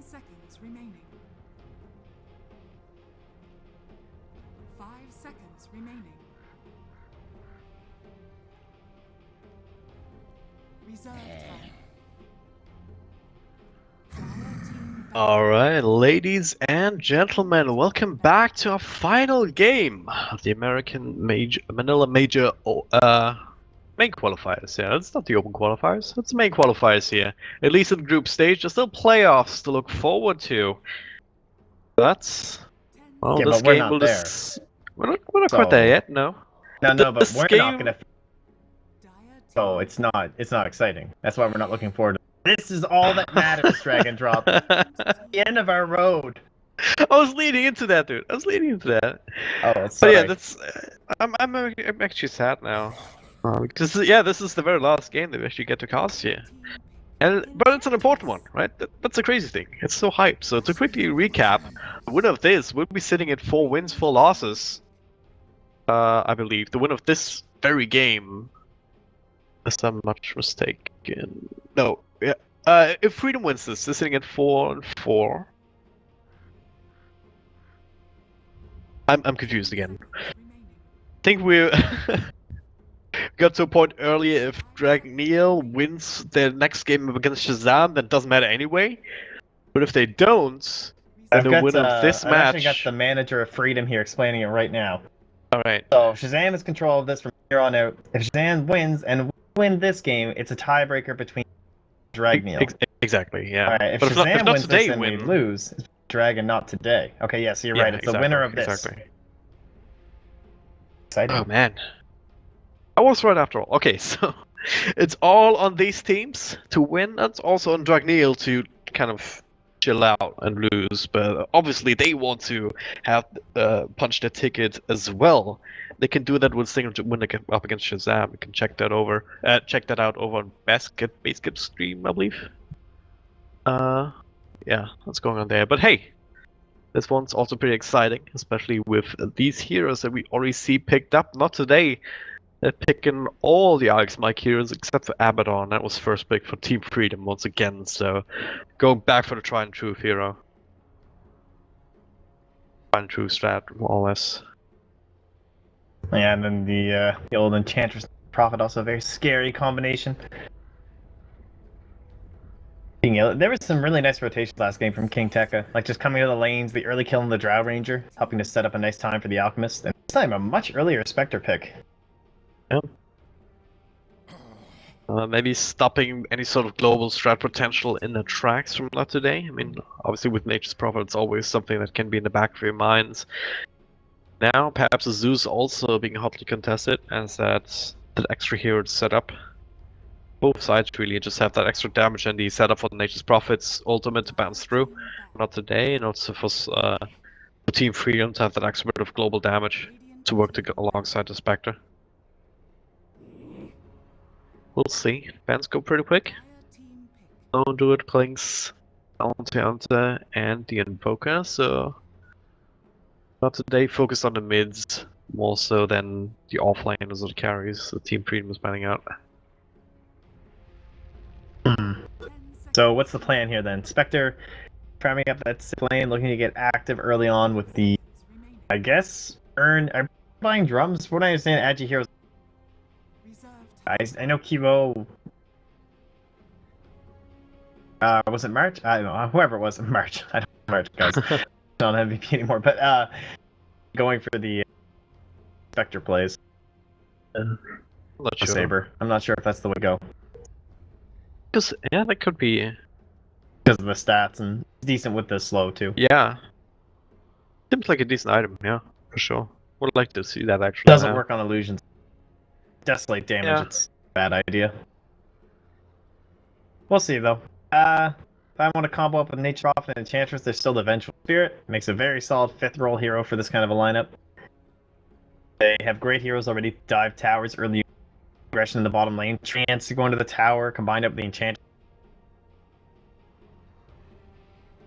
10 seconds remaining. 5 seconds remaining. Reserve time. Alright, ladies and gentlemen, welcome back to our final game of the Manila Major main qualifiers. Yeah, it's not the open qualifiers, it's the main qualifiers here. At least in group stage, there's still playoffs to look forward to. But, well, Yeah, this but we're game not will there. just... We're not quite there yet, no. No, but This we're game... not gonna. So it's not exciting. That's why we're not looking forward to. This is all that matters, Drag and Drop. The end of our road. I was leading into that, dude. I was leading into that. Oh, sorry. But yeah, that's. I'm actually sad now. Because yeah, this is the very last game that we actually get to cast here, but it's an important one, right? That's the crazy thing. It's so hyped. So to quickly recap, the winner of this will be sitting at 4 wins, 4 losses. I believe the winner of this very game, unless I'm much mistaken. No, yeah. If Freedom wins this, they're sitting at 4-4. I'm confused again. I think we got to a point earlier. If Dragneel wins their next game against Shazam, that doesn't matter anyway. But if they don't, then the winner of this match. I've actually got the manager of Freedom here explaining it right now. All right. So Shazam has control of this from here on out. If Shazam wins and win this game, it's a tiebreaker between Dragneel. Exactly. Yeah. All right. If but Shazam if not wins today, this and we lose, it's Dragon not today. Okay. Yeah. So you're right. It's the winner of this. Exactly. Exciting. Oh man. I was right after all. Okay, so it's all on these teams to win. It's also on Dragneel to kind of chill out and lose. But obviously they want to have punch their ticket as well. They can do that with single when they get up against Shazam. You can check that out over on Basket stream, I believe. Yeah, what's going on there? But hey, this one's also pretty exciting, especially with these heroes that we already see picked up. Not today. They're picking all the Alex Mike heroes except for Abaddon. That was first pick for Team Freedom once again. So going back for the tried and true hero. Tried and true strat, more or less. Yeah, and then the old Enchantress Prophet, also a very scary combination. There was some really nice rotations last game from King Tekka, like just coming to the lanes, the early kill on the Drow Ranger, helping to set up a nice time for the Alchemist, and this time a much earlier Spectre pick. Yeah. Maybe stopping any sort of global strat potential in the tracks from not today. I mean, obviously with Nature's Prophet, it's always something that can be in the back of your minds. Now, perhaps a Zeus also being hotly contested, as that extra hero to set up. Both sides really just have that extra damage and the setup for Nature's Prophet's ultimate to bounce through. Not today, and also for Team Freedom to have that extra bit of global damage to work alongside the Spectre. We'll see. Fans go pretty quick. Don't do it, Clinks, Hunter, and the Invoker, so not today focused on the mids more so than the offlaners or the carries the Team Freedom is planning out. So what's the plan here then? Spectre farming up that lane, looking to get active early on with the, I guess, are buying drums? From what I understand, Agi heroes. I know Kibo. Was it March? I don't know. Whoever it was, March. I don't know March, guys. Not MVP anymore, but going for the Spectre plays. I'm not sure. Saber. I'm not sure if that's the way to go. Because yeah, that could be. Because of the stats and decent with the slow too. Yeah. Seems like a decent item, yeah, for sure. Would like to see that actually. Doesn't work on illusions. Desolate damage, Yeah. It's a bad idea. We'll see though. If I want to combo up with Nature's Prophet and Enchantress, there's still the Vengeful Spirit. Makes a very solid 5th role hero for this kind of a lineup. They have great heroes already. Dive towers early, aggression in the bottom lane, chance to go into the tower, combined up with the Enchantress.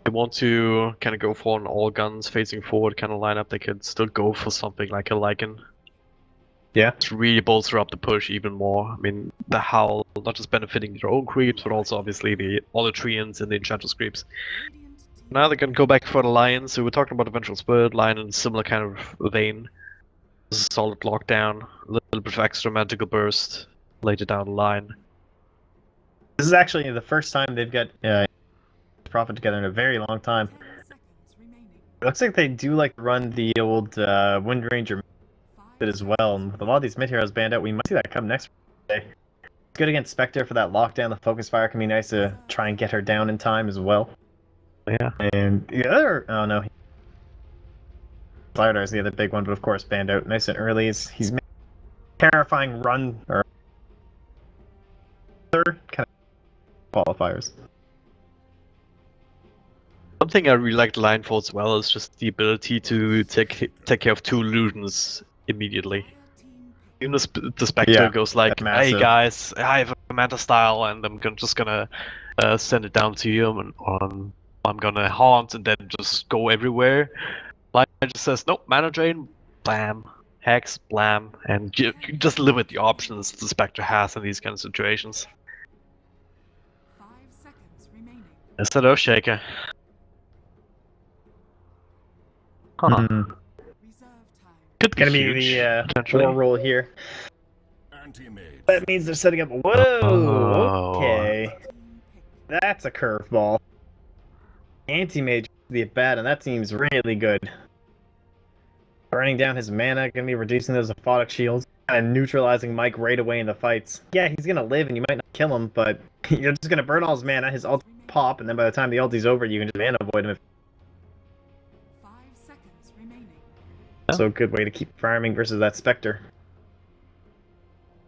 They want to kind of go for an all guns facing forward kind of lineup. They could still go for something like a Lycan. Yeah. To really bolster up the push even more. I mean, the Howl not just benefiting their own creeps, but also obviously all the Treants and the Enchantress creeps. Now they can go back for the Lion. So we're talking about Eventual Spirit, Lion in a similar kind of vein. This is a solid lockdown, a little bit of extra magical burst later down the line. This is actually the first time they've got Prophet together in a very long time. 10 seconds remaining. It looks like they do like to run the old Wind Ranger 5 bit as well, and with a lot of these mid heroes banned out, we might see that come next day. It's good against Spectre for that lockdown. The focus fire can be nice to try and get her down in time as well. Yeah. And the other, oh no, Slardar is the other big one, but of course banned out nice and early. He's making a terrifying run or third kind of qualifiers. Something I really like the Lion for as well is just the ability to take care of 2 illusions immediately. Even the Spectre Yeah, goes like, that's "Hey massive. guys, I have a commander style, and I'm just gonna send it down to you, and I'm gonna haunt, and then just go everywhere." Lion just says, "Nope, mana drain, blam, hex, blam," and you just limit the options the Spectre has in these kind of situations. 5 seconds remaining. It's that Earthshaker. Huh. Hmm. Reserve time. Could be Gonna be huge, the potentially. 4 roll here. Anti-mage. That means they're setting up. Whoa, Oh. okay. Team pick. That's a curveball. Anti-mage the bad, and that seems really good. Burning down his mana, gonna be reducing those aphotic shields, and neutralizing Mike right away in the fights. Yeah, he's gonna live, and you might not kill him, but you're just gonna burn all his mana, his ult pop, and then by the time the ulti's over, you can just mana avoid him. 5 seconds remaining. So good way to keep farming versus that Spectre.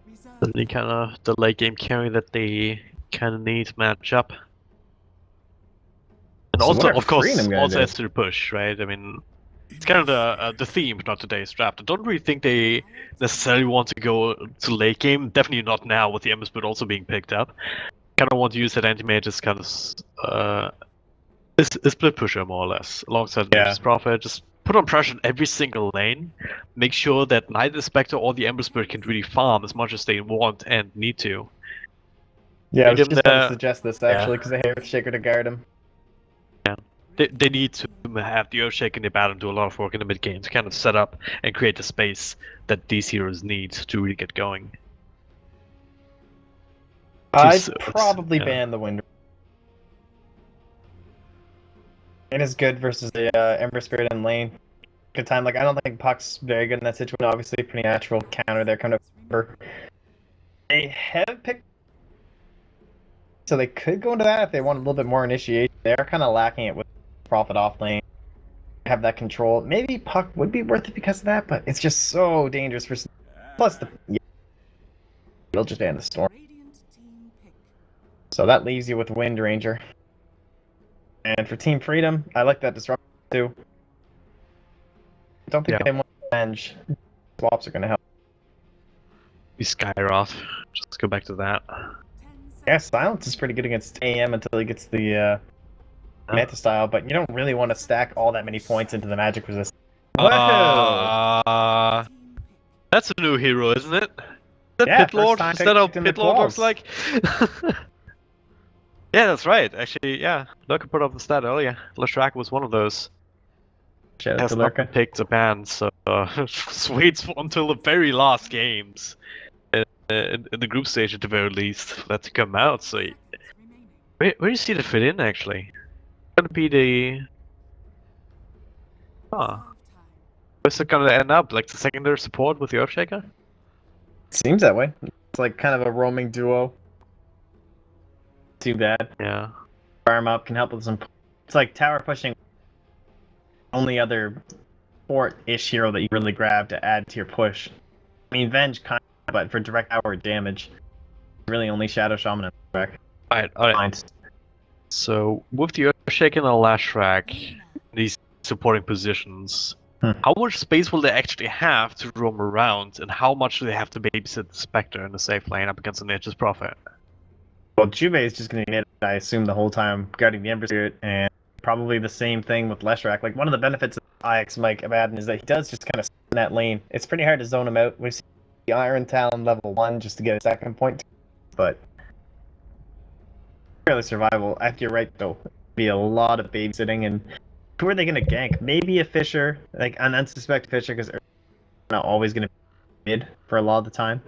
Reserve The kind of the late game carry that they kind of need to match up. And So also, what are of course, Freedom gonna also do? has to push, right? I mean, it's kind of the theme, not today's draft. I don't really think they necessarily want to go to late game. Definitely not now with the Ember Spirit also being picked up. Kind of want to use that anti-mage as kind of a split pusher more or less, alongside Yeah. Nature's Prophet. Just put on pressure on every single lane. Make sure that neither Spectre or the Ember Spirit can really farm as much as they want and need to. Yeah, I was Freedom just about there. to suggest this actually, because I have Earthshaker to guard him. They need to have the Earthshake in the battle and do a lot of work in the mid game to kind of set up and create the space that these heroes need to really get going. I'd Just- probably yeah. ban the Wind. It is good versus the Ember Spirit in lane. Good time. Like I don't think Puck's very good in that situation. Obviously, pretty natural counter there, kind of. They have picked, so they could go into that if they want a little bit more initiation. They are kind of lacking it with Prophet off lane. Have that control. Maybe Puck would be worth it because of that, but it's just so dangerous for. Plus the he'll just ban the storm. Radiant team pick. So that leaves you with Wind Ranger. And for Team Freedom, I like that disruption too. I don't think Yeah. they want revenge. Swaps are going to help. Be Skyroth. Just go back to that. 10 Yeah, seconds. Silence is pretty good against AM until he gets the meta style, but you don't really want to stack all that many points into the magic resistance. Woohoo! Team pick. That's a new hero, isn't it? Is that Yeah, Pit first Lord? time Is that how picked in the Pit Lord looks quals. like? Yeah, that's right. Actually, yeah. Lurker put up the stat earlier. Lashrak was one of those. Shout out Has to not Lurka. been picked a ban, so just waits until the very last games. In the group stage at the very least, for that to come out. So Seconds remaining. where do you see that fit in actually? Gonna be the Reserve time. where's it gonna end up? Like the secondary support with the Earthshaker? Seems that way. It's like kind of a roaming duo. Too bad. Yeah. Farm up can help with some. It's like tower pushing. Only other fort-ish hero that you really grab to add to your push. I mean, Venge kind of, but for direct tower damage, really only Shadow Shaman and Rack. Alright. So with the Earthshaker and the Lashrak, these supporting positions, how much space will they actually have to roam around, and how much do they have to babysit the Spectre in the safe lane up against the Nature's Prophet? Well, Juve is just going to be mid, I assume, the whole time guarding the Ember Spirit, and probably the same thing with Leshrac. Like, one of the benefits of IX Mike Abaddon is that he does just kind of in that lane. It's pretty hard to zone him out. We've seen the Iron Talon level 1 just to get a second point, but fairly survival. I think you're right, though. Be a lot of babysitting, and who are they gonna gank? Maybe a Fisher, like an unsuspected Fisher, because not always gonna be mid for a lot of the time.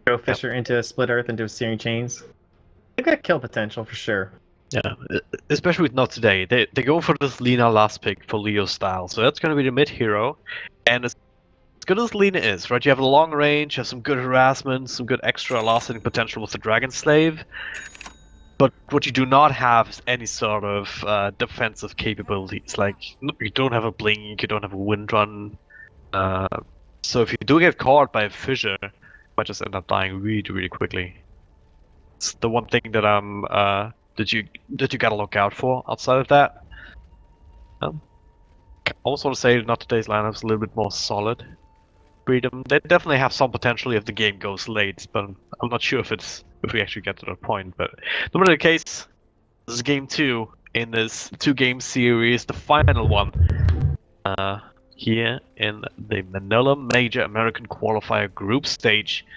Go Fisher into a split earth into a searing chains. They've got kill potential for sure. Yeah, especially with not today. They go for this Lina last pick for Leo style, so that's going to be the mid hero. And as good as Lina is, right? You have a long range, you have some good harassment, some good extra last hitting potential with the Dragon Slave. But what you do not have is any sort of defensive capabilities. Like, you don't have a blink, you don't have a wind run. So if you do get caught by a fissure, you might just end up dying really, really quickly. It's the one thing that that you gotta look out for. Outside of that, I almost want to say not today's lineup is a little bit more solid. Freedom, they definitely have some potential if the game goes late, but I'm not sure if we actually get to that point. But no matter the case, this is game 2 in this 2-game series, the final one. Here in the Manila Major American Qualifier group stage.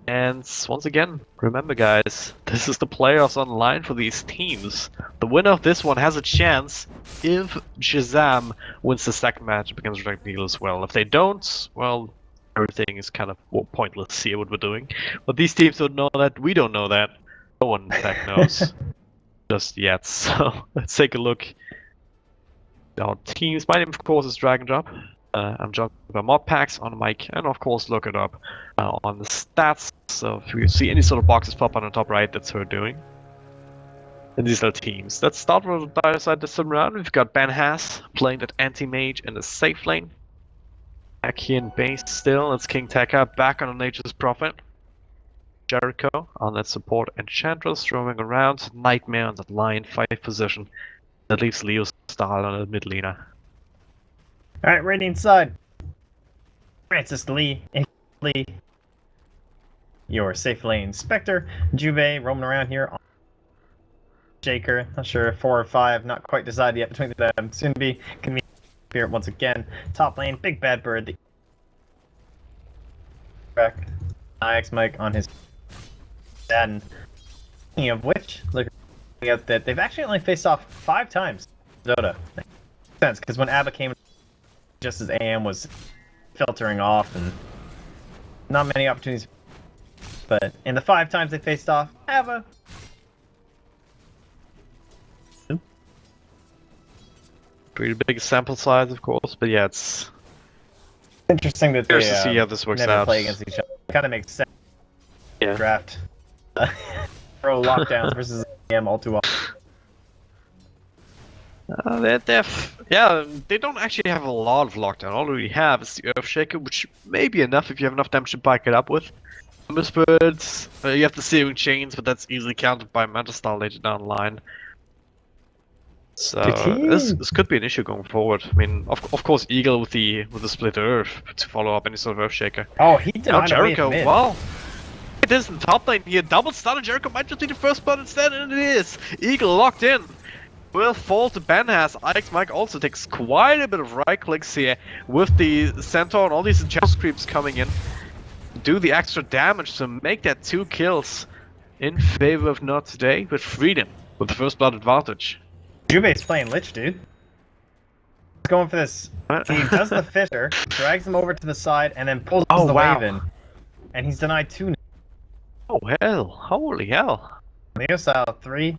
And once again, remember guys, this is the playoffs on the line for these teams. The winner of this one has a chance if Shazam wins the second match against Dragon Eagle as well. If they don't, well, everything is kind of pointless here what we're doing. But these teams don't know that, we don't know that. No one in fact knows just yet. So let's take a look at our teams. My name of course is Dragon Drop. I'm joined by Mod Packs on the mic, and of course look it up on the stats. So if you see any sort of boxes pop on the top right, that's her doing. And these are teams. Let's start with the dire side this time around. We've got Ben Haas playing that anti-mage in the safe lane. Back here in base still, it's King Tekka back on the Nature's Prophet. Jericho on that support Enchantress roaming around. Nightmare on that line 5 position. That leaves Leo style on the mid laner. Alright, right inside. Francis Lee, your safe lane Spectre, Juve roaming around here. Shaker, not sure, 4 or 5, not quite decided yet between them. Soon to be convenient spirit once again. Top lane, Big Bad Bird. The back, IX Mike on his dad. Speaking of which, looking at that, they've actually only faced off 5 times. Dota. Makes sense, because when Abba came, just as AM was filtering off, and not many opportunities. But in the 5 times they faced off, Abba. Pretty big sample size, of course, but yeah, it's Interesting that curious they to see how this works never out. play against each other. Kind of makes sense. Yeah. Draft. Throw lockdowns versus AM all too often. They don't actually have a lot of lockdown. All we have is the Earthshaker, which may be enough if you have enough damage to back it up with. Birds, you have the Searing Chains, but that's easily countered by Manta Star later down the line. So this could be an issue going forward. I mean, of course, Eagle with the split Earth to follow up any sort of Earthshaker. Oh, he did Now not Jericho, well, it is in top lane here. Double stun and Jericho might just be the first blood instead, and it is. Eagle locked in. Will fall to Ben Haas. Ix Mike also takes quite a bit of right clicks here with the Centaur and all these Enchantress creeps coming in. Do the extra damage to make that 2 kills in favor of NoT today with Freedom with the first blood advantage. Jube's playing Lich, dude. He's going for this. He does the Fisher, drags him over to the side, and then pulls the wave in. And he's denied 2 now. Oh hell, holy hell. Leo style 3.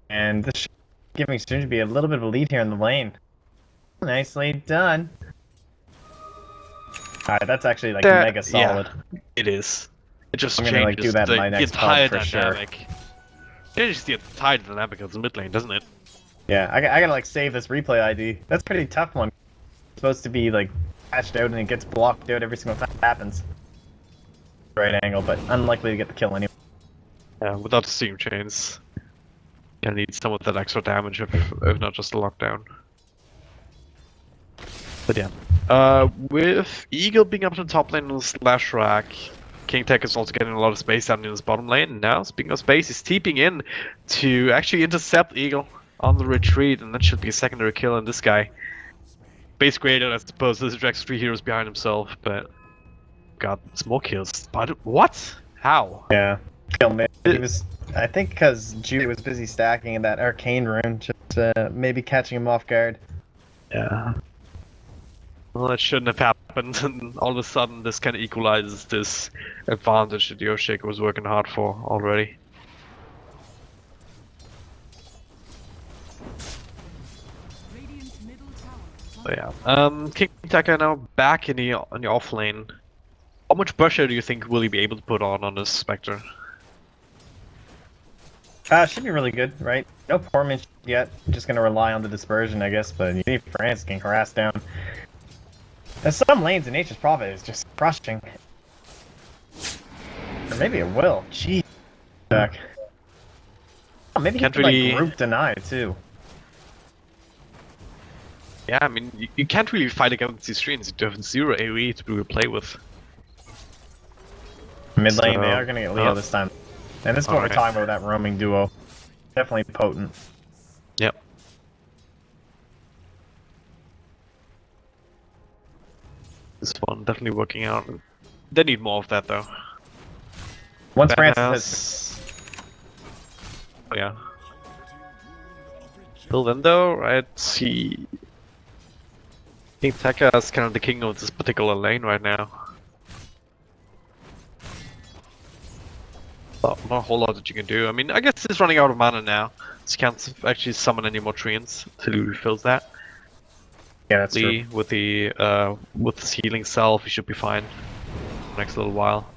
And this is giving Soon to be a little bit of a lead here in the lane. Nicely done. Alright, that's actually like mega solid. Yeah, it is. It just I'm changes gonna do that in my the next entire pod for dynamic. Sure. Changes the entire dynamic of the mid lane, doesn't it? Yeah, I gotta like save this replay ID. That's a pretty tough one. It's supposed to be like patched out and it gets blocked out every single time it happens. Right angle, but unlikely to get the kill anyway. Yeah, without the Seam Chains. Gonna need some of that extra damage if not just a lockdown. But yeah. With Eagle being up in the top lane on the slash rack, King Tech is also getting a lot of space down in his bottom lane. Now, speaking of space, he's TPing in to actually intercept Eagle on the retreat, and that should be a secondary kill on this guy. Base graded, I suppose. This drags 3 heroes behind himself, but got some more kills. But what? How? Yeah, kill me. He was I think because Julie was busy stacking in that arcane rune, just maybe catching him off guard. Yeah. Well, that shouldn't have happened, and all of a sudden this kind of equalizes this advantage that Yoshik was working hard for already. Radiant's middle tower is So under yeah. King Taka now back in the off lane. How much pressure do you think will he be able to put on this Spectre? Should be really good, right? No Portman yet. Just gonna rely on the dispersion, I guess. But you see France getting harassed down. There's some lanes in Nature's Prophet is just crushing. Or maybe it will. Jeez. Back. Oh, maybe he Can't can really- like group deny too. Yeah, I mean, you can't really fight against these screens. You have 0 AoE to be play with. Mid lane, So- they are gonna get Leo oh. this time. And this is what we're Alright. talking about, that roaming duo. Definitely potent. Yep. This one definitely working out. They need more of that though. Once France Badass. Oh yeah. Till then though, right, see... King Taka is kind of the king of this particular lane right now. Not a whole lot that you can do. I mean, I guess he's running out of mana now. So he can't actually summon any more treants till he refills that. Yeah, that's true. With his healing self, he should be fine for the next little while.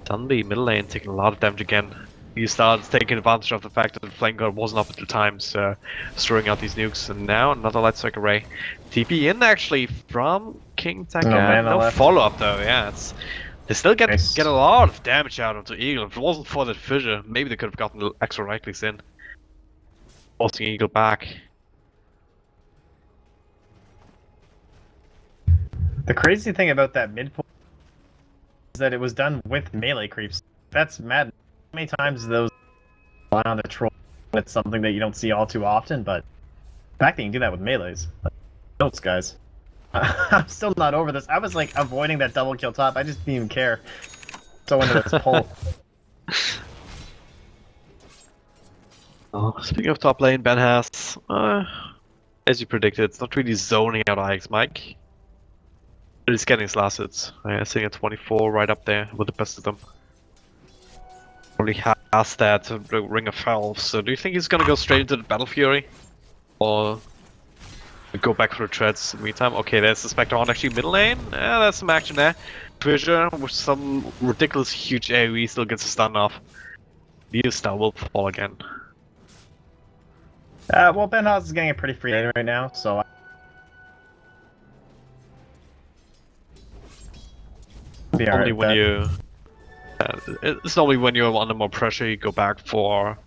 Dunby, middle lane, taking a lot of damage again. He starts taking advantage of the fact that the flame guard wasn't up at the time, so throwing out these nukes, and now another light strike array. TP in actually from King Taka. No mana No left. follow up though, yeah. They still get Nice. a lot of damage out onto Eagle. If it wasn't for that fissure, maybe they could have gotten a little extra right clicks in. Forcing Eagle back. The crazy thing about that mid point is that it was done with melee creeps. That's mad. How many times do those rely on the troll? It's something that you don't see all too often, but the fact that you can do that with melees. Notes, guys. I'm still not over this. I was like avoiding that double kill top. I just didn't even care. So into this pull. Oh, speaking of top lane, Ben has, as you predicted, it's not really zoning out IX Mike. But he's getting his last hits. Sitting at 24, right up there with the best of them. Only has that Ring of Hell, so do you think he's gonna go straight into the Battle Fury? Or go back for the treads in the meantime? Okay, there's the Spectre on actually middle lane. Yeah, there's some action there. Treasure with some ridiculous huge AoE still gets a stun off. The star will fall again. Well, Ben Haas is getting a pretty free lane right now, so be Only alright. when you... it's only when you're under more pressure you go back for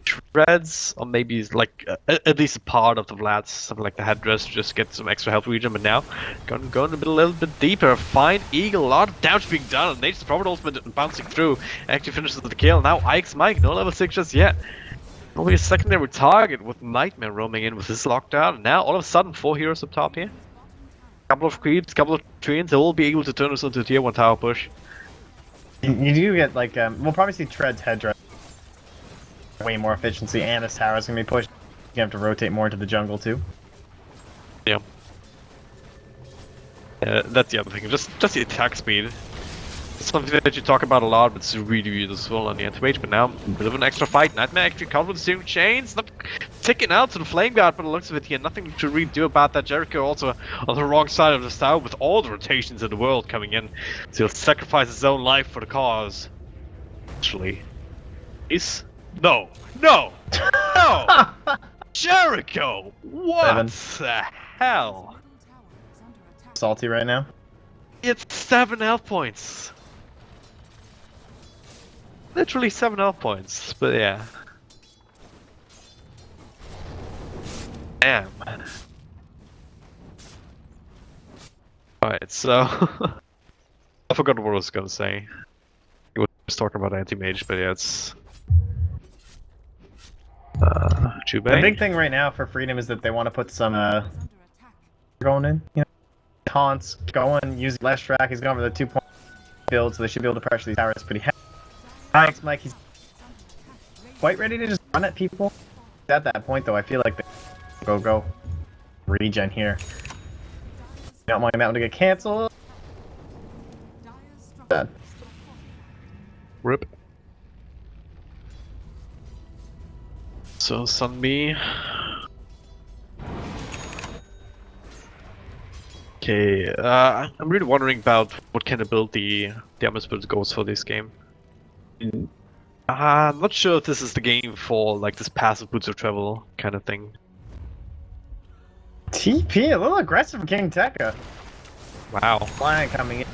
treads, or maybe like at least a part of the Vlads, something like the headdress, just to get some extra health regen. But now, going a little bit deeper, find Eagle, a lot of damage being done, and Nature's Prophet ultimate bouncing through, actually finishes the kill. Now Ike's Mike, no level 6 just yet. Only a secondary target with Nightmare roaming in with his lockdown, and now all of a sudden 4 heroes up top here. Couple of creeps, couple of treants, they will be able to turn this into a tier 1 tower push. You do get like we'll probably see Tread's headdress way more efficiency, and this tower is gonna be pushed. You have to rotate more into the jungle too. Yeah. That's the other thing, just the attack speed. It's something that you talk about a lot, but it's really useful on the anti-mage. But now, a bit of an extra fight. Nightmare actually covered with steering chains, not ticking out to the flame guard, but it looks of it here. Nothing to really do about that. Jericho also on the wrong side of the tower with all the rotations in the world coming in. So he'll sacrifice his own life for the cause. Actually, is no, no, no, Jericho! What the hell? middle tower is under attack. Salty right now. It's 7 health points. Literally 7 health points, but yeah. Damn. Alright, so... I forgot what I was gonna say. I was talking about anti-mage, but yeah, it's... Jubei? The big thing right now for Freedom is that they want to put some Is under attack. going in. You know, taunts going, using less track. He's going for the 2-point build, so they should be able to pressure these towers pretty heavy. Alex Mike, he's quite ready to just run at people. At that point, though, I feel like they go regen here. Don't want Mountain to get canceled. Dire's structures Bad. are fortified. Rip. So Sunmi. Okay, I'm really wondering about what kind of build the Amazbird goes for this game. I'm not sure if this is the game for like this passive boots of travel kind of thing. TP, a little aggressive from King Tekka. Wow. Lion coming in.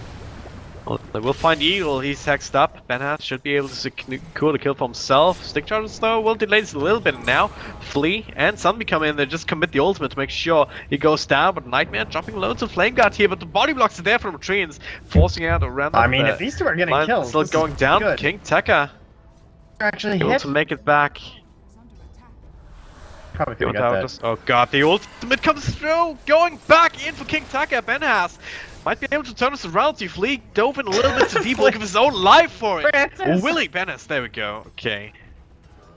Well, we'll find Eagle, he's hexed up. Benhas should be able to secure the kill for himself. Stick charges though will delay this a little bit now. Flea and Sunmi come in, they just commit the ultimate to make sure he goes down, but Nightmare dropping loads of flame guard here, but the body blocks are there from Treants, forcing out a random. I mean, if these two are getting kills, still this going is down. good. King Tekka Actually able hit. to make it back. Is under attack. Probably The could have got that. Oh god, the ultimate comes through! Going back in for King Tekka. Benhas might be able to turn us around. He Flea dove in a little bit too deep, will give his own life for it. Francis! Willie Benhas, there we go. Okay.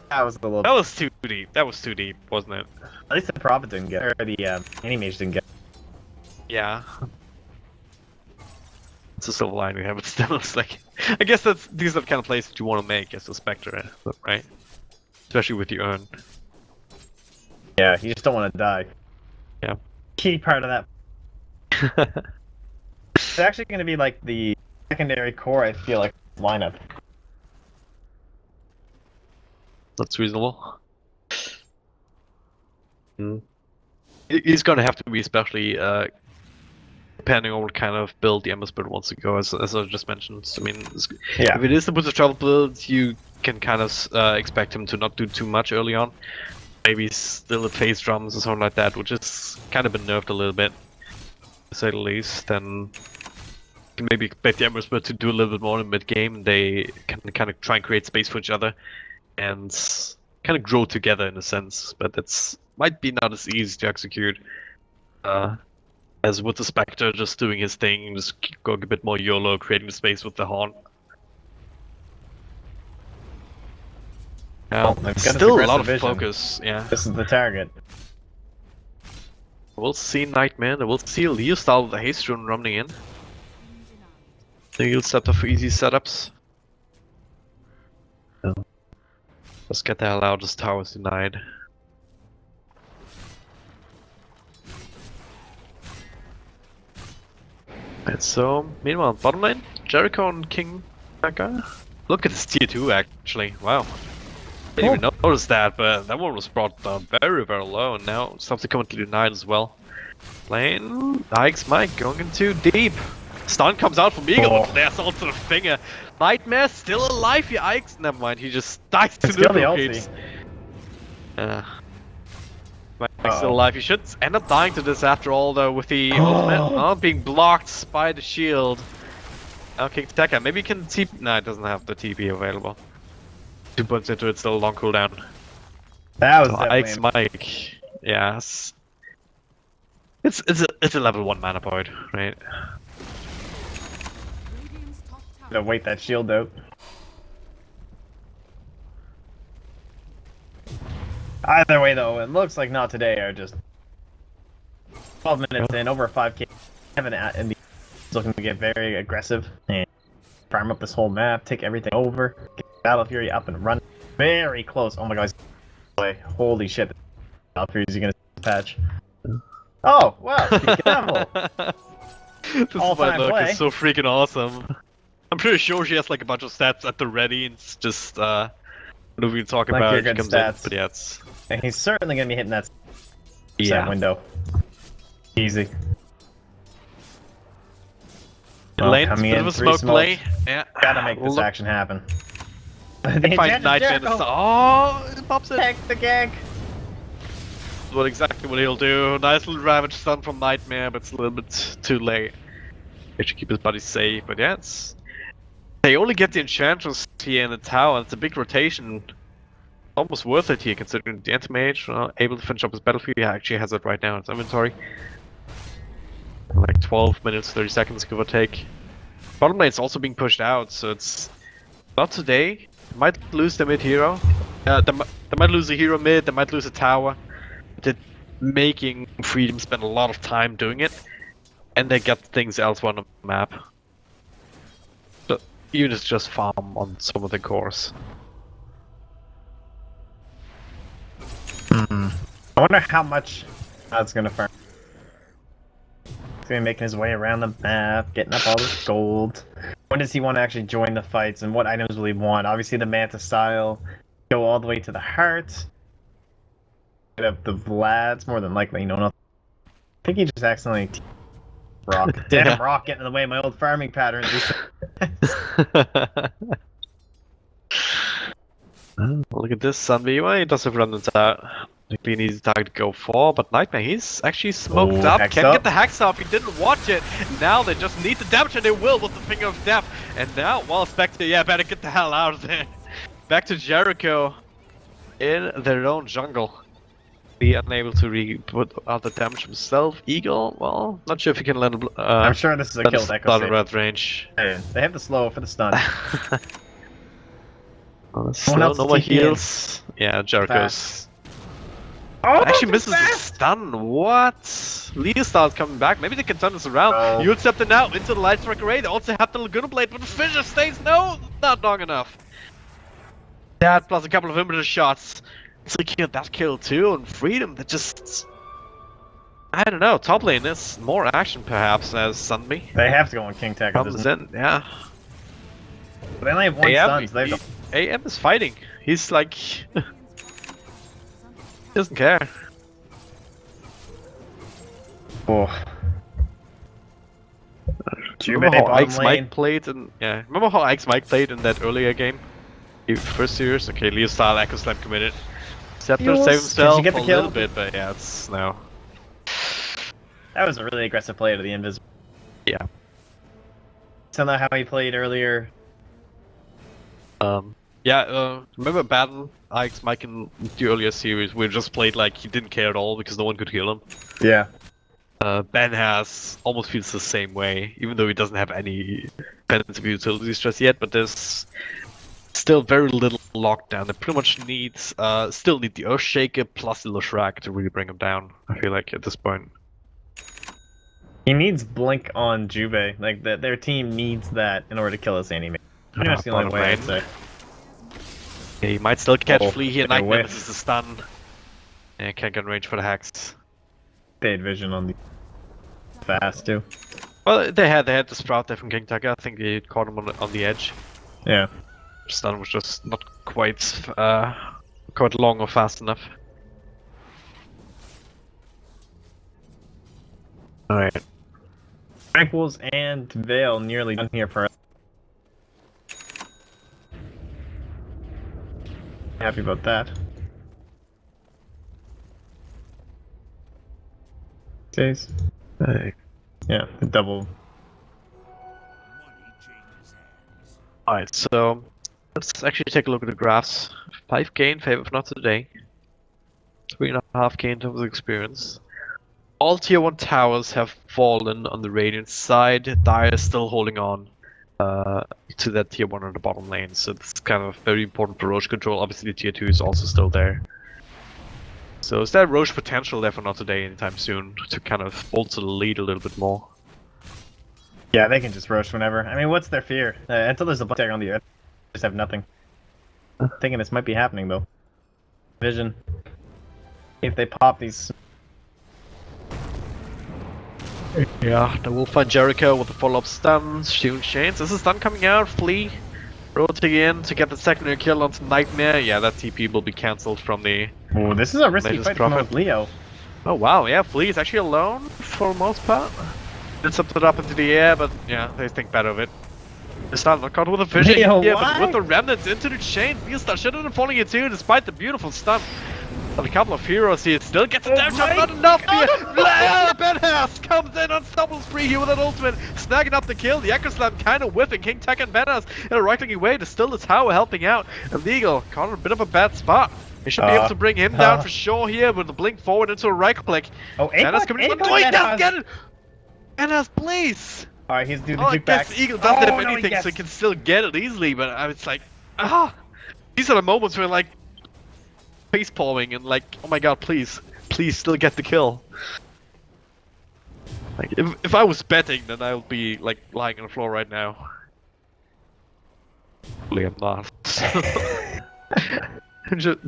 That was a little. That was too deep. That was too deep, wasn't it? At least the Prophet didn't get, or the Anti-Mage didn't get. Yeah. It's a silver line we have, but still, it's like, I guess these are the kind of plays that you want to make as a Spectre, right? Especially with your urn. Yeah, you just don't want to die. Yeah. Key part of that. It's actually going to be like the secondary core, I feel like, lineup. That's reasonable. He's gonna have to be especially depending on what kind of build the Emberspirit wants to go, as I just mentioned. I mean, Yeah. if it is the Boots of Travel build, you can kind of expect him to not do too much early on. Maybe still at phase drums or something like that, which is kind of been nerfed a little bit, to say the least. Then you can maybe expect the Emberspirit to do a little bit more in mid game. They can kind of try and create space for each other and kind of grow together in a sense, but it's might be not as easy to execute as with the Spectre just doing his thing, just going a bit more YOLO, creating the space with the Horn. Now, they've got this still a lot aggressive of vision. focus, yeah. This is the target. We'll see Nightmare, and we'll see Leo style with the haste rune running in. The heal setup for easy setups. No. Let's get the hell out, this tower's denied. And so, meanwhile, bottom lane, Jericho and King Tekka. Look at this tier 2 actually, wow. Didn't even notice that, but that one was brought down very, very low, and now subsequently denied as well. Lane, Ike's Mike going in too deep. Stun comes out from Eagle, but there's also the finger. Nightmare still alive here, Ike's. Never mind, he just dies to It's still the neutral ulti. creeps. Mike's still alive. He should end up dying to this after all, though, with the ultimate being blocked by the shield. Now King Tekka, maybe he can TP. No, it doesn't have the TP available. 2 points into it, still a long cooldown. That was So definitely Ike's Mike, yes. It's a level 1 mana void, right? Radiant's top tower to wait that shield out. Either way, though, it looks like not today are just 12 minutes in, over 5k. Kevin and the looking to get very aggressive and farm up this whole map, take everything over, get Battle Fury up and run. Very close. Oh my god, holy shit! Battle Fury is gonna patch. Oh wow, careful. This All-time look play. is so freaking awesome. I'm pretty sure she has like a bunch of stats at the ready, and it's just what we can talk Like about your as she good comes stats. in. But yeah, it's And he's certainly gonna be hitting that yeah. window. Easy. Lane, coming bit in, of a 3 smoke smokes. play. Yeah, Gotta make this Look- action happen. Find The Nightmare. Oh, it pops it. Heck the gag. What exactly what he'll do. Nice little ravage stun from Nightmare, but it's a little bit too late. He should keep his buddy safe, but yeah, it's... They only get the Enchantress here in the tower, and it's a big rotation. Almost worth it here, considering the Anti-Mage able to finish up his battlefield. He actually has it right now in his inventory. Like 12 minutes, 30 seconds, give or take. Bottom lane's also being pushed out, so it's... Not today. Might lose the mid-hero. They might lose a hero mid, they might lose a tower. They're making Freedom spend a lot of time doing it, and they get things elsewhere on the map. So even if it's just farm on some of the cores. I wonder how much that's gonna farm. He's gonna be making his way around the map, getting up all this gold. When does he want to actually join the fights, and what items will he want? Obviously, the Manta style. Go all the way to the heart. Get up the Vlad's more than likely. No, I think he just accidentally Brock. Damn, Brock getting in the way of my old farming patterns. Look at this Sunbeam. Well, he does have remnants out. He needs a target to go for, but Nightmare, he's actually smoked up. Hex Can't up. get the Hex off, he didn't watch it. Now they just need the damage, and they will with the Finger of Death. And now, well, Spectre, yeah, better get the hell out of there. Back to Jericho in their own jungle. Be unable to put out the damage himself. Eagle, well, not sure if he can land I'm sure this is a kill Echo at red range. They have the slow for the stun. No more heals. Yeah, Jericho's. Oh, Actually misses the stun. What? Leo starts coming back. Maybe they can turn this around. Oh. You accept it now into the Light Strike Array. They also have the Laguna Blade, but the Fissure stays. No, not long enough. That plus a couple of impetus shots. So he killed that kill too, and Freedom. That just. I don't know. Top lane is more action perhaps as Sunby They have to go on King Tech. comes in. Yeah. They only have one stun. So they have AM is fighting. He's like. He doesn't care. oh. Remember how bottom Ike's lane. Mike played in remember how Ike's Mike played in that earlier game? First series? Okay, Leo style Echo Slam committed. Scepter Yes. saved himself Did you get the a kill? little bit, but yeah, it's no. That was a really aggressive play to the Invisible. Yeah. Tell me how he played earlier. Remember Batten, Ike's Mike in the earlier series, we just played like he didn't care at all because no one could heal him. Yeah. Ben has almost feels the same way, even though he doesn't have any defensive utilities just yet, but there's still very little lockdown. They pretty much needs still need the Earthshaker plus the Leshrac to really bring him down, I feel like at this point. He needs Blink on Juve. Like, their team needs that in order to kill us anime. Pretty much the only bottom way, I'd lane. say. Yeah, he might still catch Oh, Flea here, get Nightmare away. misses the stun. Yeah, can't get in range for the Hex. They had vision on the fast, too. Well, they had the Sprout there from King Tucker. I think they caught him on the edge. Yeah. Stun was just not quite long or fast enough. Alright. Tranquils and Veil nearly done here for us. Happy about that. Days. Hey. Yeah, the double. Alright, so let's actually take a look at the graphs. 5k in favor of NoT today. 3.5k in terms of experience. All tier 1 towers have fallen on the Radiant side. Dire is still holding on to that tier 1 on the bottom lane, so it's kind of very important for Roche control. Obviously, tier 2 is also still there. So is there Roche potential there for NoT today anytime soon to kind of bolster the lead a little bit more? Yeah, they can just rush whenever. I mean, what's their fear? Until there's a black tag on the edge, they just have nothing. I'm thinking this might be happening, though. Vision. If they pop these... Yeah, then we'll find Jericho with the follow-up stuns, shooting chains. This is stun coming out, Flea rotating in to get the secondary kill onto Nightmare. Yeah, that TP will be cancelled from the... Oh, this is a risky Latest fight from prophet. Leo. Oh wow, yeah, Flea is actually alone for the most part. Did something up into the air, but yeah, they think better of it. The stun not caught with a vision Leo, here, why? but with the remnants into the chain, Beastar should have been falling here too, despite the beautiful stun. But a couple of heroes here still get the damage up, not enough here. Benhas comes in unstoppable spree here with an ultimate, snagging up the kill. The Echo Slam kind of whiffing. King Tech and Benhas in a right-clicking way. There's still the tower helping out. And the Eagle caught in a bit of a bad spot. They should be able to bring him down for sure here with the blink forward into a right click. Oh, Benhas coming in. Oh, he doesn't get it! Benhas, please! Alright, he's doing the Oh, I juke back. guess the Eagle doesn't have no, anything, so he gets- can still get it easily, but it's like, these are the moments where, like, face palming and like, oh my god, please still get the kill. Like, if I was betting, then I would be like lying on the floor right now. Hopefully I'm not.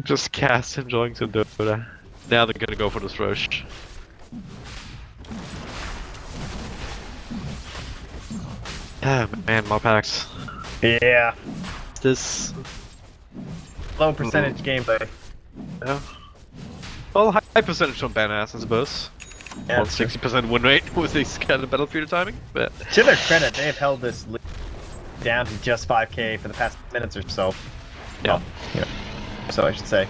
just cast enjoying some Dota. Now they're gonna go for this rush. Ah man, my packs. Yeah. This. Low percentage gameplay. Yeah. Well, high percentage on Banass, I suppose. Yeah, Well, 60% win rate with these kind of battlefield timing, but to their credit, they have held this lead down to just 5k for the past minutes or so. yeah. So I should say.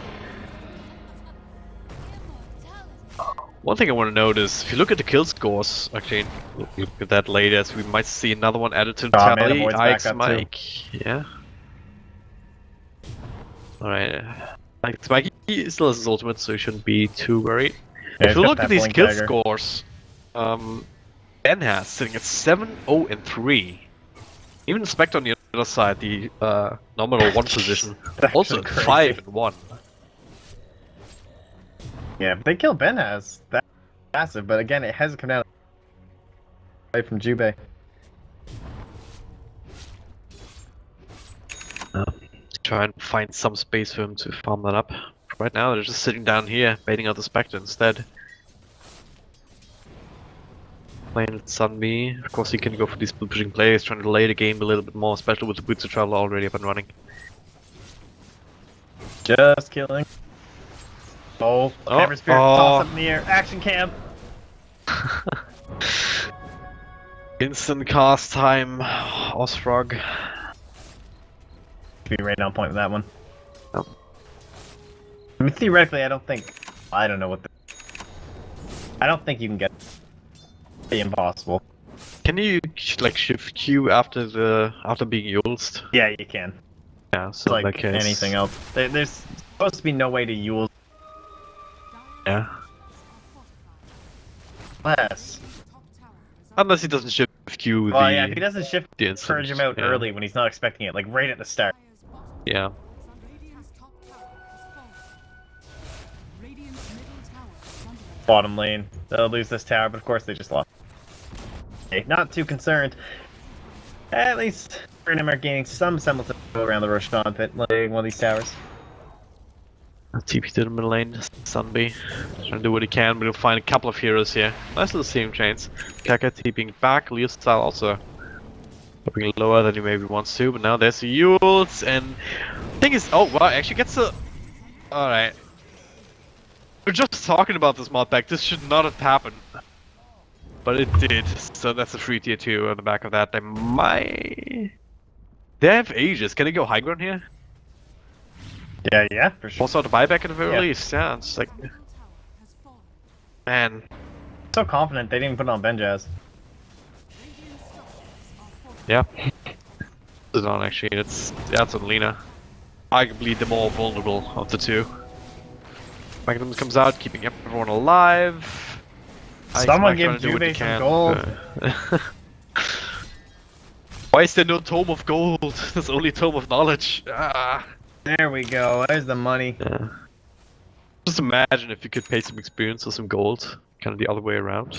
One thing I want to note is, if you look at the kill scores, actually, look at that later, as we might see another one added to the Oh, tally. Manavoid's back Ike's up, Mike, yeah. Alright, like Mikey still has his ultimate, so he shouldn't be too worried. Yeah, If you he's got look that at these blink kill dagger. scores, Ben has sitting at 7-0-3. Even Spectre on the other side, the nominal 1 position, That's also at crazy. 5-1. Yeah, but they killed Ben has. That's massive, but again, it hasn't come down away from Jubei. Try and find some space for him to farm that up. Right now, they're just sitting down here, baiting out the Spectre instead. Playing with Sunby. Of course, he can go for these blue pushing plays, trying to delay the game a little bit more, especially with the Boots of Travel already up and running. Just killing. Oh, Hammer Spirit toss up in the air. Action cam. Instant cast time, Osfrog. Be right on point with that one. Yep. I mean, theoretically, I don't know what I don't think you can get the impossible. Can you like shift Q after being used? Yeah, you can. Yeah, It's so in like that case, anything else. There's supposed to be no way to use yeah. less. Top tower is Unless he doesn't shift Q Well, yeah, if he doesn't shift, the instant, purge him out yeah. early when he's not expecting it, like right at the start. Yeah. Radiant's top tower has fallen. Radiant's middle tower is under attack. Bottom lane, they'll lose this tower, but of course they just lost. Okay, not too concerned. At least Burnham are gaining some semblance of control around the Roshan pit, like one of these towers. TP to the middle lane, Sunby. Trying to do what he can, but he'll find a couple of heroes here. Nice little seam chains. Kaka TPing back, Leo style also dropping lower than he maybe wants to, but now there's the Yules, and thing is, oh wow, actually gets a... Alright. We're just talking about this mod pack, this should not have happened. But it did, so that's a free tier 2 on the back of that. They might... They have Aegis, can they go high ground here? Yeah, for sure. Also the buyback at the very Yeah. least, yeah, it's like... Middle tower has fallen. Man, So confident they didn't even put it on Benjaz. Radiant structures are fortified. yeah. It's on actually, that's on Lena. Arguably the more vulnerable of the two. Magnum comes out, keeping everyone alive. Someone Ice give Mike trying to do what he Jubei some can, gold. but- Why is there no Tome of Gold? There's only Tome of Knowledge. Ah. There we go, there's the money. Yeah. Just imagine if you could pay some experience or some gold. Kind of the other way around.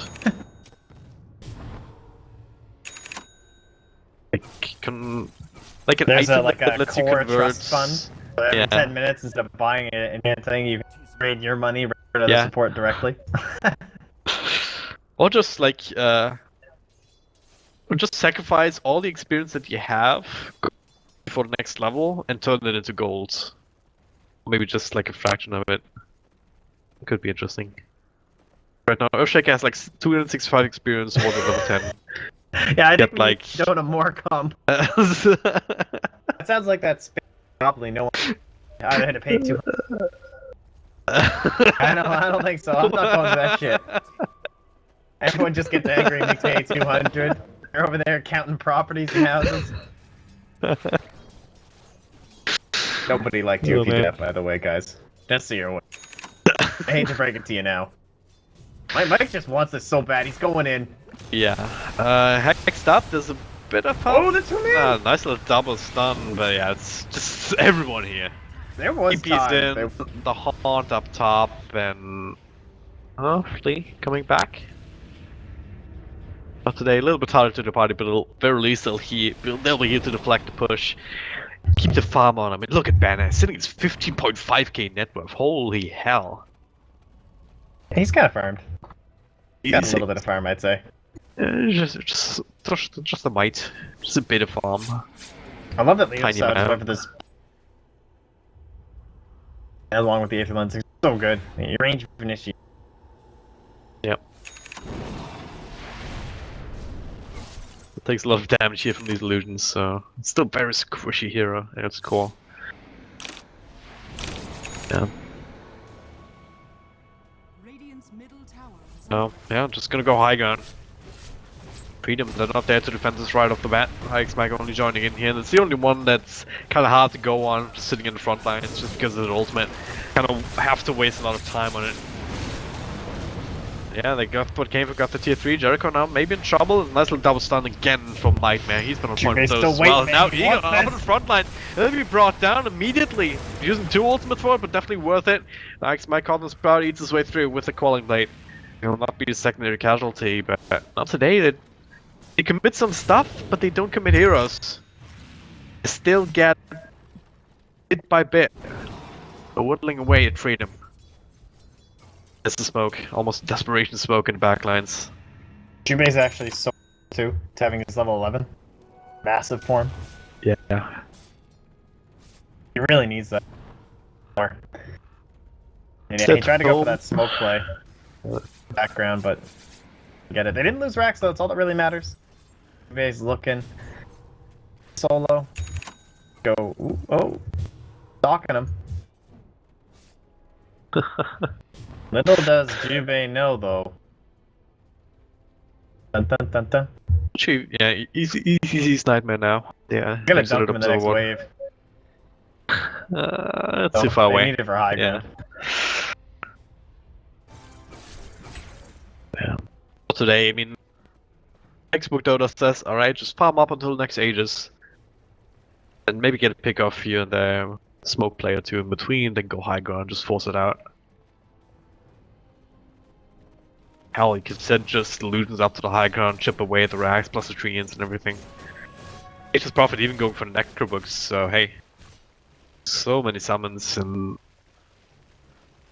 like an There's item like that a lets you core convert. trust fund. So every Yeah. 10 minutes, instead of buying it and thing, you can trade your money rather than Yeah. support directly. Or just like or just sacrifice all the experience that you have for the next level and turn it into gold. Maybe just like a fraction of it. Could be interesting. Right now, Earthshaker has like 265 experience more than level 10. Yeah, I Get, think like- Dota more comp. That sounds like that probably no one I had to pay too. I don't think so. I'm not going to that shit. Everyone just gets angry and makes pay 200. They're over there counting properties and houses. Nobody liked you Oh, if you man. did that, by the way, guys. Just so you're aware. I hate to break it to you now. Mike just wants this so bad. He's going in. Yeah. Next up, there's a bit of Oh, that's from him! nice little double stun, but yeah, it's just everyone here. There was TP's time. in, the Haunt up top, and hopefully coming back. Not today, a little bit harder to the party, but at the very least they'll be here to deflect the push. Keep the farm on. I mean, look at Banner, sitting at 15.5k net worth. Holy hell. He's kind of farmed. He's got a Easy. little bit of farm, I'd say. Just a mite. Just a bit of farm. I love that Leo Tiny decided to amount. went for this. Along with the Aether Lens, it's so good. Your range of initiate. Yep. It takes a lot of damage here from these illusions, so it's still very squishy hero at its core. Yeah. Radiant's middle tower is No, yeah, just gonna go high ground. Freedom, they're not there to defend us right off the bat. Mag only joining in here, and it's the only one that's kind of hard to go on, just sitting in the front line. It's just because of the ultimate. Kind of have to waste a lot of time on it. Yeah, they got what came for, got the tier 3. Jericho now maybe in trouble. Nice little double stun again from Nightmare. He's been on point with Still those as wait, well. man. Now He he got wants up in this. the front line. He'll be brought down immediately. Using 2 ultimates for it, but definitely worth it. Mike Cotton's Sprout eats his way through with the Quelling Blade. He'll not be a secondary casualty, but not today. They commit some stuff, but they don't commit heroes. They still get bit by bit. They're whittling away at freedom. It's the smoke, almost desperation smoke in the backlines. Jubei's actually so too, to having his level 11. Massive form. Yeah. He really needs that. More. And yeah, Step he tried to go home. for that smoke play background, but get it. They didn't lose racks though, that's all that really matters. Jubei's looking solo. Go ooh, oh. Stalking him. Little does Jubei know though. Dun dun dun dun. Actually, yeah, he's Nightmare now. Yeah, I'm gonna exited dunk him in the next Observer. wave. That's too So, far they away. need it for high Yeah. ground. Yeah. Today, I mean, textbook Dota says, alright, just farm up until the next Aegis. And maybe get a pick off here and there, smoke play or 2 in between, then go high ground, just force it out. Hell, you could send just illusions up to the high ground, chip away at the racks, plus the treants and everything. Aegis Prophet even going for the Necrobooks, so hey. So many summons and...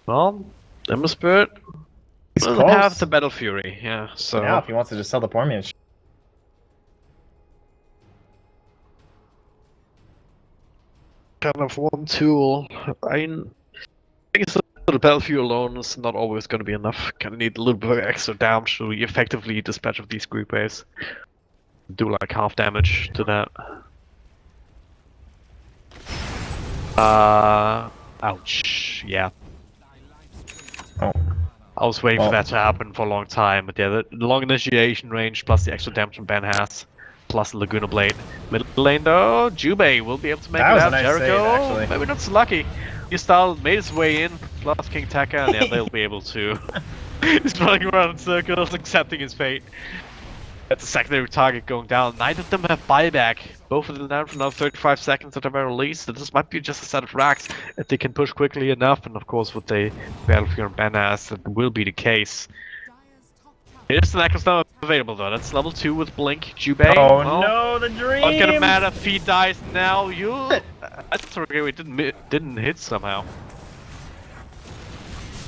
Well, Ember Spirit He's doesn't close. have the Battle Fury, yeah, so... Now, if he wants to just sell the Pormian, kind of one tool. I think it's the Battle Fury alone is not always going to be enough. Kind of need a little bit of extra damage to effectively dispatch of these group A's. Do like half damage to that. Ouch. Yeah. oh, I was waiting Well- for that to happen for a long time, but yeah, the long initiation range plus the extra damage from Ben has, plus the Laguna Blade. Middle lane though, Jubei will be able to make That it was a out. nice save, Jericho, actually. maybe not so lucky. Style made his way in, plus King Taka, and yeah, they'll be able to. He's running around in circles, accepting his fate. That's a secondary target going down. Neither of them have buyback. Both of them down for another 35 seconds at the very least. So this might be just a set of racks if they can push quickly enough. And of course, with the Battlefield and Bananas, that will be the case. Dire's top tower. Here's the necklace now available though. That's level 2 with Blink. Jubei. oh well, no, the dream! not gonna matter if he dies now. You. That's okay. We didn't hit somehow.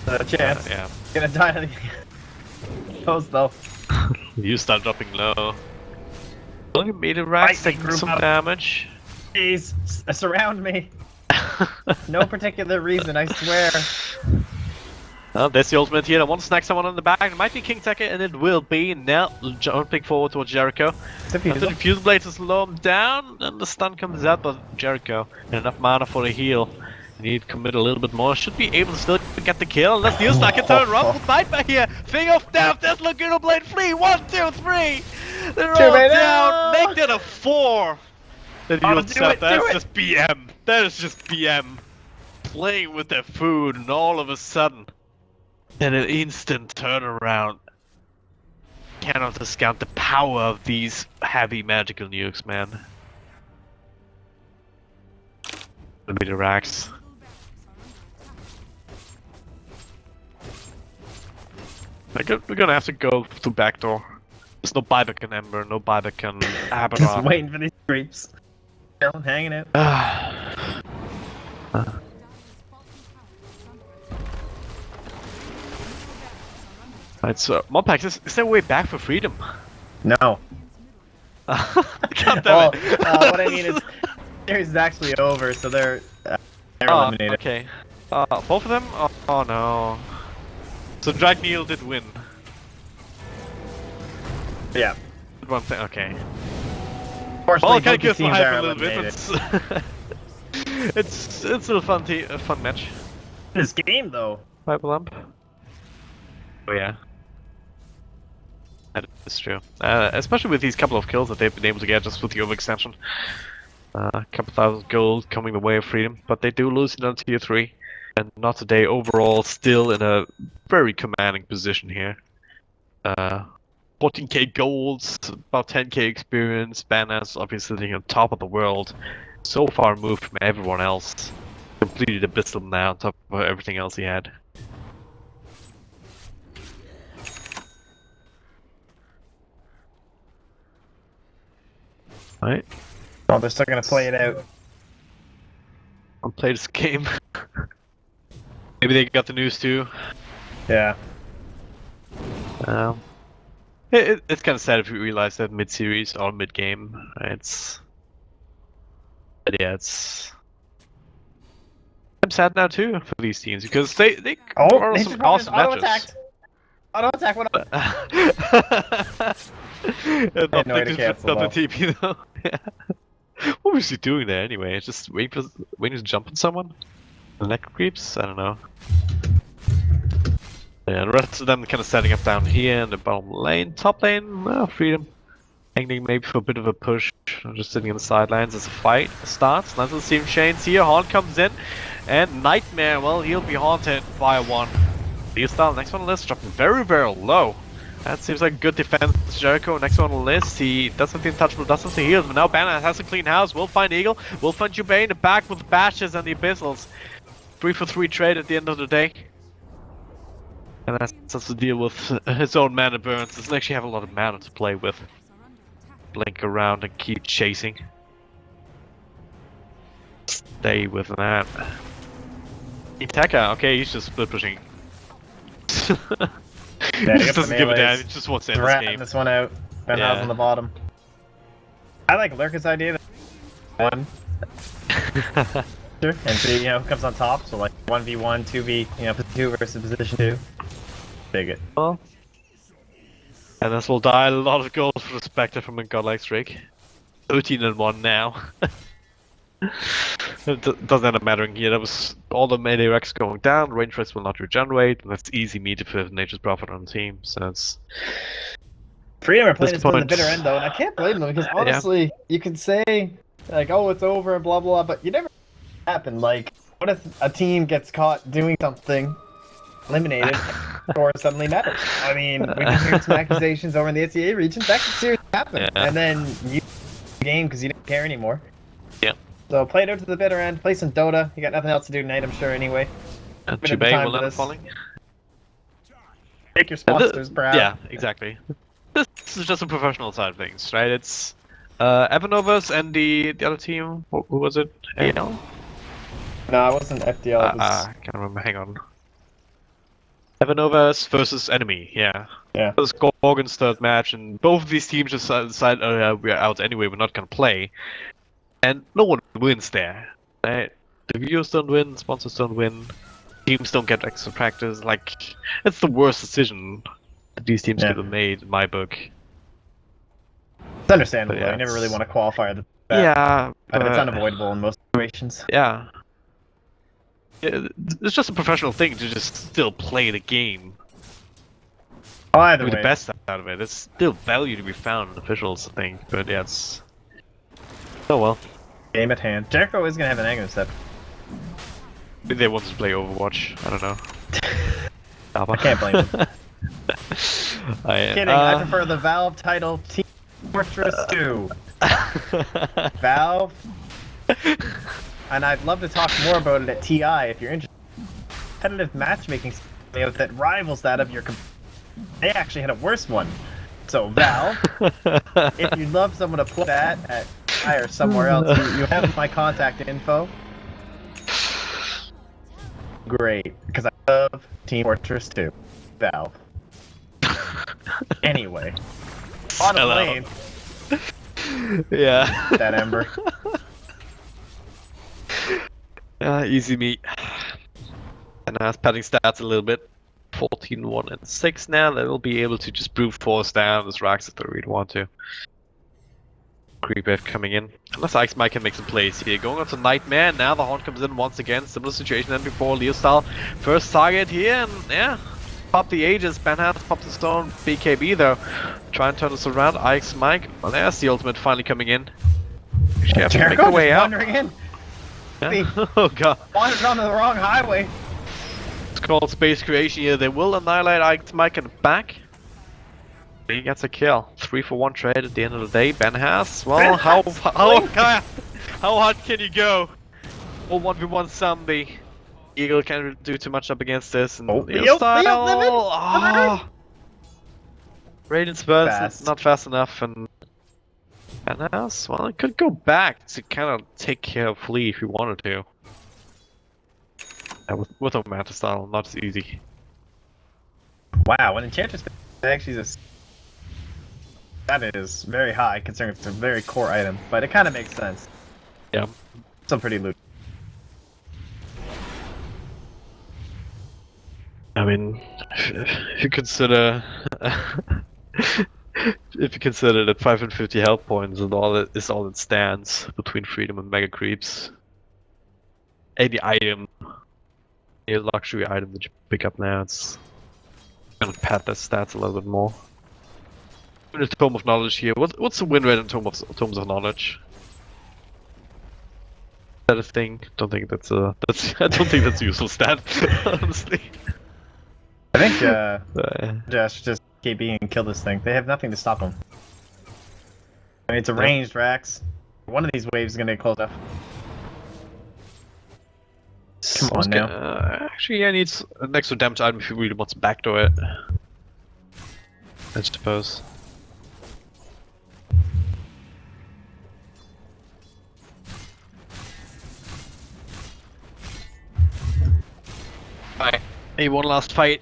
A chance. Yeah. Gonna die to the Close though. You start dropping low. Only made a rat Fight me, taking group some up. damage. Please, surround me. No particular reason, I swear. Oh, there's the ultimate here. I want to snack someone on the back. It might be King Taka, and it will be. Now jumping forward towards Jericho. It's a The fusion. Fuse Blade to slow him down, and the stun comes out, but Jericho, and enough mana for a heal. Need to commit a little bit more. Should be able to still get the kill. Unless the Usta can turn around with Nightmare here. Thing of death. There's Laguna Blade free. 1, 2, 3. They're all Jubei, down. no! Make that a 4. Then Oh, you'll do set it, that's do it. just BM. That is just BM. Playing with their food, and all of a sudden, in an instant turnaround. Cannot discount the power of these heavy magical nukes, man. It'll be the racks. We're gonna have to go through backdoor. There's no buyback in Ember, no buyback in Just Abaddon. waiting for these creeps. Chilling, hanging out. Right, so Mopax, is there a way back for freedom? No. God damn Well, it. what I mean is, series is actually over, so they're eliminated. Okay. Both of them? Oh no. So Dragneel did win. Yeah. One thing, okay. Fortunately, Well, both the us teams hype are a little bit. eliminated. It's a fun match. This game, though. Bible Lamp. Oh yeah. That is true. Especially with these couple of kills that they've been able to get just with the overextension. A couple thousand gold coming the way of freedom, but they do lose it on tier 3. And not today overall, still in a very commanding position here. 14k golds, about 10k experience, banners obviously sitting on top of the world. So far removed from everyone else. Completed abyssal now on top of everything else he had. Right. Oh, they're still gonna play it out. I'll play this game. Maybe they got the news too. Yeah. It's kind of sad if you realize that mid-series or mid-game. But yeah, I'm sad now too for these teams because they Oh, are Nature's some Prophet is awesome matches. auto-attacked. Auto-attack, what up? Not no way to the cancel, though. TP though. Yeah. What was he doing there anyway? Just waiting to jump on someone? The neck creeps? I don't know. Yeah, the rest of them kind of setting up down here in the bottom lane. Top lane, well, freedom. Angling maybe for a bit of a push. I'm just sitting on the sidelines as a fight starts. Nice little steam chains here. Haunt comes in. And Nightmare, well, he'll be haunted by one. Leo style, next one on the list, dropping very, very low. That seems like good defense. Jericho, next one on the list. He doesn't think touchable, doesn't see heals, but now Banner has a clean house. We'll find Eagle. We'll find Jubei in the back with Bashes and the Abyssals. 3-for-3 trade at the end of the day. And that's to deal with his own mana burns. Doesn't actually have a lot of mana to play with. Blink around and keep chasing. Stay with that. Itaka, okay, he's just split pushing. Yeah, He just doesn't give a damn, he melees. just wants to end this Ratting game. this one out. Ben Yeah. House on the bottom. I like Lurker's idea. One. Sure. And see, who comes on top. So like 1v1, 2v, 2 versus position 2. Dig it. Well, and this will die a lot of gold for the Spectre from a godlike streak. 13-1 now. It doesn't end up mattering here. That was all the melee Rex going down. Range rates will not regenerate, and that's easy meat if you have Nature's Prophet on the team. So that's Freedom are playing This this to the point- bitter end though, and I can't blame them because honestly, you can say like, "Oh, it's over," and blah blah, but you never happen. Like, what if a team gets caught doing something, eliminated, or suddenly matters? I mean, we just heard some accusations over in the ACA region. That could seriously happen, Yeah. and then you game because you didn't care anymore. Yeah. So play it out to the bitter end. Play some Dota. You got nothing else to do tonight, I'm sure. Anyway, and Bit of Jubei time will for end up this. falling. make your And sponsors proud. Yeah, exactly. This is just a professional side of things, right? It's Evanovas and the other team. Who was it? AL? No, it wasn't FDL. It was... I can't remember. Hang on. Evanovas versus Enemy. Yeah. Yeah. It was Gorgon's third match, and both of these teams just decided, "Oh yeah, we're out anyway. We're not gonna play," and no one wins there. Right? The viewers don't win. Sponsors don't win. Teams don't get extra practice. Like, it's the worst decision that these teams Yeah. could have made in my book. It's understandable. But yeah, I never really it's- want to qualify the Yeah, but it's unavoidable in most situations. Yeah. It's just a professional thing to just still play the game. Either Do the way, best out of it. There's still value to be found in officials, I think. But yeah, it's... Oh well. game at hand. Jericho is gonna have an anger step. Maybe they want to play Overwatch. I don't know. I can't blame them. Kidding. I prefer the Valve title Team Fortress 2. Valve. And I'd love to talk more about it at TI if you're interested. Competitive matchmaking that rivals that of your They actually had a worse one. So Valve, if you'd love someone to play that at I or somewhere else, you have my contact info. Great, because I love Team Fortress 2. Valve. Anyway, on a Hello. plane, Yeah. that Ember. Easy meat. And padding stats a little bit. 14, 1, and 6 now. They'll be able to just brute force down this Rax if they really want to. Creep wave coming in. Unless Ike's Mike can make some plays here. Going on to Nightmare. Now the Horn comes in once again. Similar situation than before. Leo style. First target here. And yeah. Pop the Aegis. Banhat pop the Stone. BKB though. Try and turn this around. Ike's Mike. Well, there's the ultimate finally coming in. She have to make Jericho her way just out. wandering in. Yeah. Oh god. Wandered on the wrong highway. It's called Space Creation here. They will annihilate Ike's Mike in the back. He gets a kill. 3-for-1 trade at the end of the day. Ben has. Well, how hard can you go? Or 1v1 zombie. Eagle can't do too much up against this. And Leo, style. Leo, Oh. Radiant Spurs Fast. not fast enough, and Ben has. Well, it could go back to kind of take care of Flea if you wanted to. With a Manta style, not as easy. Wow, an Enchantress actually is that is very high considering it's a very core item, but it kind of makes sense. Yeah. Some pretty loot. I mean, if you consider that 550 health points is all it stands between Freedom and Mega Creeps. Any item, a luxury item that you pick up now, it's gonna pad that stats a little bit more. The Tome of Knowledge here. What's the win rate in Tomes of Knowledge? Is that a thing? Don't think that's I don't think that's a useful stat, honestly. I think Josh just KB and kill this thing. They have nothing to stop them. I mean, it's a ranged Rax. One of these waves is gonna get close enough. Come on now. Actually, yeah, needs an extra damage item if he really wants to backdoor it. I suppose. Alright, hey, one last fight.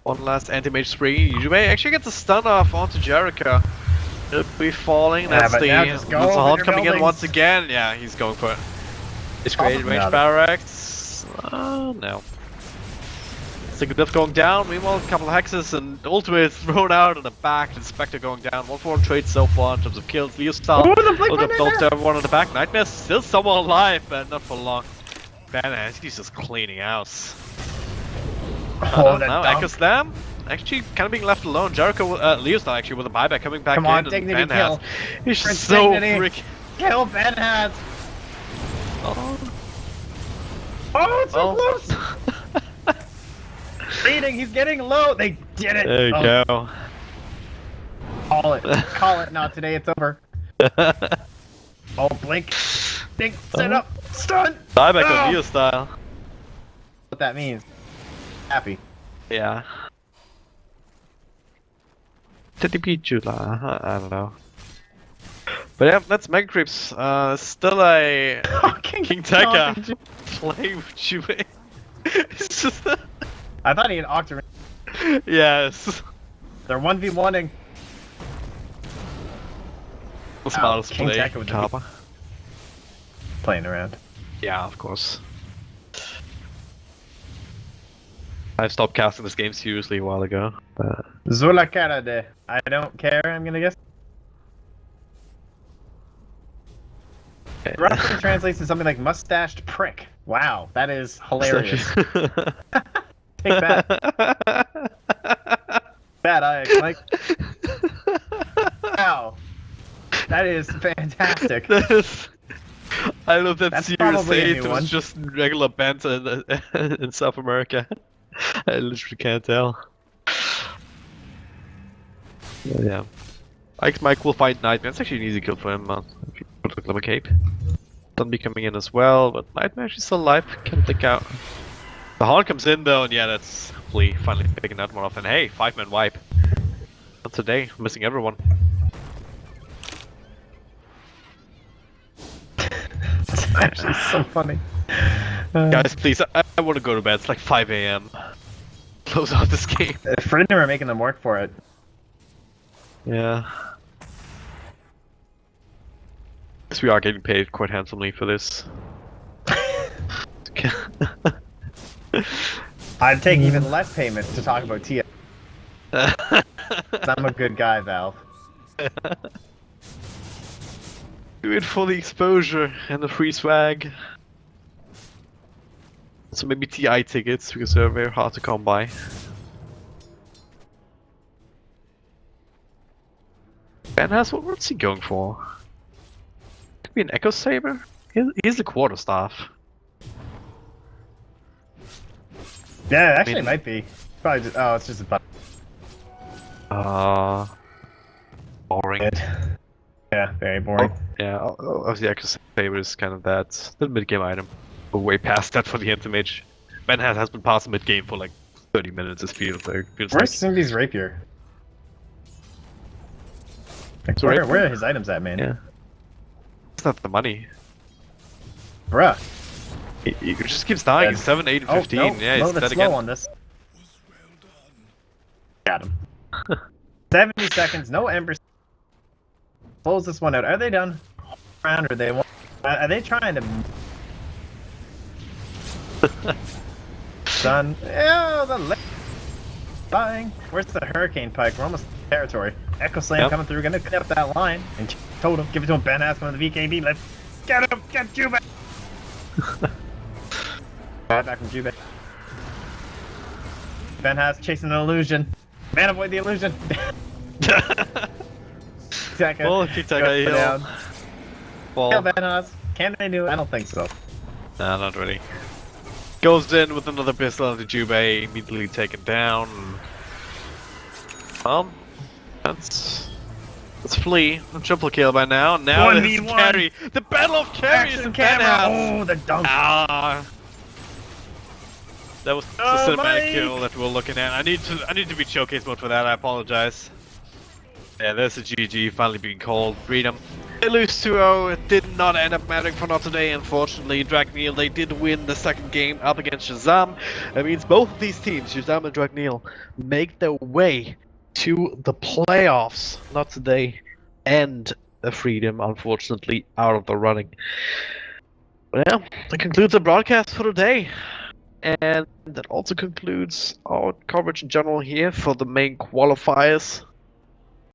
One last anti-mage spree. You may actually get the stun off onto Jericho. It'll be falling. Yeah, That's but the now just go that's the over Horn your coming in buildings. once again. Yeah, he's going for it. It's created range Got it. barracks. No. Significant going down. Meanwhile, a couple of hexes and ultimate thrown out in the back. Inspector going down. 1-4 trade so far in terms of kills. Leo style. Ooh, the Blink Hold up, Nightmare! don't everyone on the back. Nightmare still somewhat alive, but not for long. Badass, he's just cleaning house. Oh, that Now dump. Echo Slam actually kind of being left alone. Jericho, Leo style actually with a buyback coming back Come in. on, and dignity Ben kill. has. He's Prince just so Dignity. freaking. Kill Ben has. Oh, Oh, it's so well. close. Reading, he's getting low. They did it. There you Oh, go. Call it. Call it. Not today. It's over. Oh, blink. Blink. Set up. Stun. Buyback No. on Leo style. What that means. Happy. Yeah. Did he beat Jula? I don't know. But yeah, that's Mega Creeps. Still a King Tekka play with Jue. It's just I thought he had Octarine. yes. They're 1v1ing. The smartest King play. Tekka with the Kappa. Playing around. Yeah, of course. I stopped casting this game seriously a while ago. But Zula cara de. I don't care, I'm gonna guess. Roughly translates to something like mustached prick. Wow, that is hilarious. Take that. Bad eye, Mike. Wow. That is fantastic. I love that That's Series probably a 8 new was one. just regular bands in South America. I literally can't tell. But yeah. Mike will fight Nightmare. It's actually an easy kill for him, man. If you put the Glimmer Cape. Zombie coming in as well, but Nightmare actually still alive. Can't take out. The Horn comes in though, and yeah, that's hopefully finally picking that one off. And hey, 5-man wipe. Not today, missing everyone. It's actually so funny. Guys, please, I want to go to bed. It's like 5 a.m. Close out this game. Freedom are making them work for it. Yeah. Guess we are getting paid quite handsomely for this. I'd take even less payment to talk about TF. I'm a good guy, Valve. Do it for the exposure and the free swag. So maybe TI tickets, because they're very hard to come by. Ben has what's he going for? Could be an Echo Saber? He's the quarterstaff. Yeah, it actually mean- might be. Probably just, oh, it's just a button. Boring. Yeah, very boring. Yeah, obviously Echo Saber is kind of that little mid-game item. We're way past that for the Anti-Mage. Ben has been past mid-game for like 30 minutes, it feels like. Where's like. Simbi's rapier? Like, So where are his items at, man? Yeah. It's not the money. Bruh. He just keeps dying. Dead. 7, 8, and Oh, 15. no, Yeah, no, he's that's dead slow again. on this. Got him. 70 seconds, no embers. Close this one out. Are they done? Round or they want? Are they trying to? Done. Yeah, the dying. Where's the hurricane pike? We're almost in territory. Echo Slam Yep. coming through. Gonna clean up that line and totem. Give it to him. Ben Haskell on the VKB. Let's get him. Get Jubei. Back from Jubei. Ben Haskell chasing an illusion. Man, avoid the illusion. Second. Well, kick that guy Go heal. down. Well, Kill Ben Haskell. Can they do it? I don't think so. nah, not really. Goes in with another pistol on the Jubei, immediately taken down. Well, let's flee. A triple kill by now. Now it's 1v1. carry. The battle of carries Action in camera. Penthouse. Oh, the dunk. Ah, that was the Oh, cinematic Mike. kill that we're looking at. I need to be showcase mode for that. I apologize. Yeah, there's a GG finally being called. Freedom. They lose 2-0. It did not end up mattering for not today, unfortunately. Dragneel, they did win the second game up against Shazam. That means both of these teams, Shazam and Dragneel, make their way to the playoffs. Not today. And the Freedom, unfortunately, out of the running. But yeah, that concludes the broadcast for today. And that also concludes our coverage in general here for the main qualifiers.